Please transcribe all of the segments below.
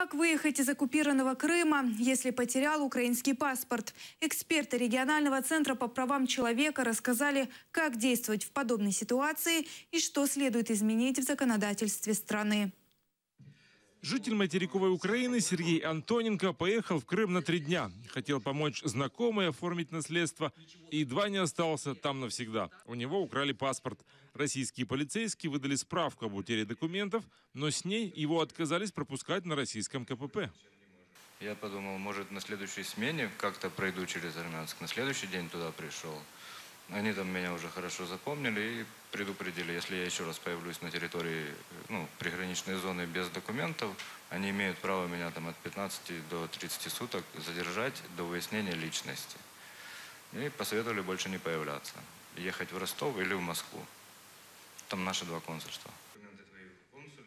Как выехать из оккупированного Крыма, если потерял украинский паспорт? Эксперты регионального центра по правам человека рассказали, как действовать в подобной ситуации и что следует изменить в законодательстве страны. Житель материковой Украины Сергей Антоненко поехал в Крым на 3 дня. Хотел помочь знакомой оформить наследство и едва не остался там навсегда. У него украли паспорт. Российские полицейские выдали справку об утере документов, но с ней его отказались пропускать на российском КПП. Я подумал, может, на следующей смене как-то пройду через Армянск. На следующий день туда пришел. Они там меня уже хорошо запомнили и предупредили, если я еще раз появлюсь на территории приграничной зоны без документов, они имеют право меня там от 15 до 30 суток задержать до выяснения личности. И посоветовали больше не появляться. Ехать в Ростов или в Москву. Там наши 2 консульства.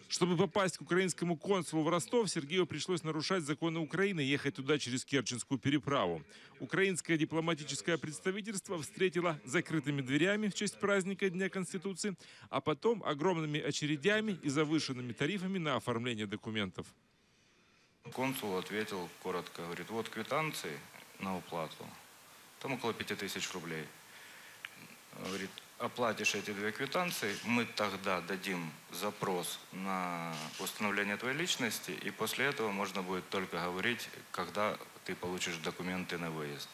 Чтобы попасть к украинскому консулу в Ростов, Сергею пришлось нарушать законы Украины и ехать туда через Керченскую переправу. Украинское дипломатическое представительство встретило закрытыми дверями в честь праздника Дня Конституции, а потом огромными очередями и завышенными тарифами на оформление документов. Консул ответил коротко, говорит, вот квитанции на уплату, там около 5000 рублей. Говорит, оплатишь эти 2 квитанции, мы тогда дадим запрос на установление твоей личности, и после этого можно будет только говорить, когда ты получишь документы на выезд.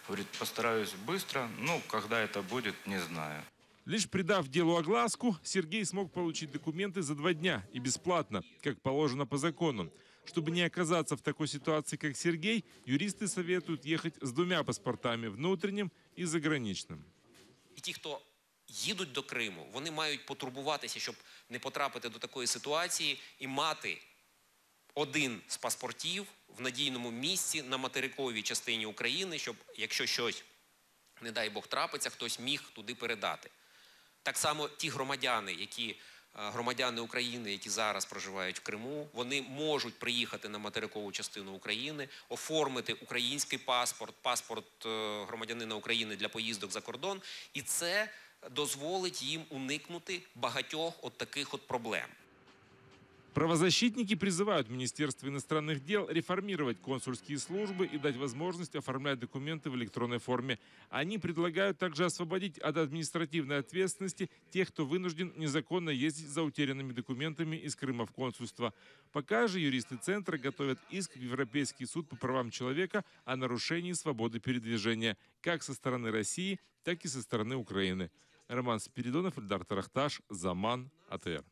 Говорит, постараюсь быстро, когда это будет, не знаю. Лишь придав делу огласку, Сергей смог получить документы за 2 дня и бесплатно, как положено по закону. Чтобы не оказаться в такой ситуации, как Сергей, юристы советуют ехать с 2 паспортами – внутренним и заграничным. І ті, хто їдуть до Криму, вони мають потурбуватися, щоб не потрапити до такої ситуації і мати один з паспортів в надійному місці на материковій частині України, щоб, якщо щось, не дай Бог, трапиться, хтось міг туди передати. Так само ті громадяни України, які зараз проживають в Криму, вони можуть приїхати на материкову частину України, оформити український паспорт, паспорт громадянина України для поїздок за кордон, і це дозволить їм уникнути багатьох таких проблем. Правозащитники призывают Министерство иностранных дел реформировать консульские службы и дать возможность оформлять документы в электронной форме. Они предлагают также освободить от административной ответственности тех, кто вынужден незаконно ездить за утерянными документами из Крыма в консульство. Пока же юристы Центра готовят иск в Европейский суд по правам человека о нарушении свободы передвижения как со стороны России, так и со стороны Украины. Роман Спиридонов, Эльдар Тарахташ, Заман, АТР.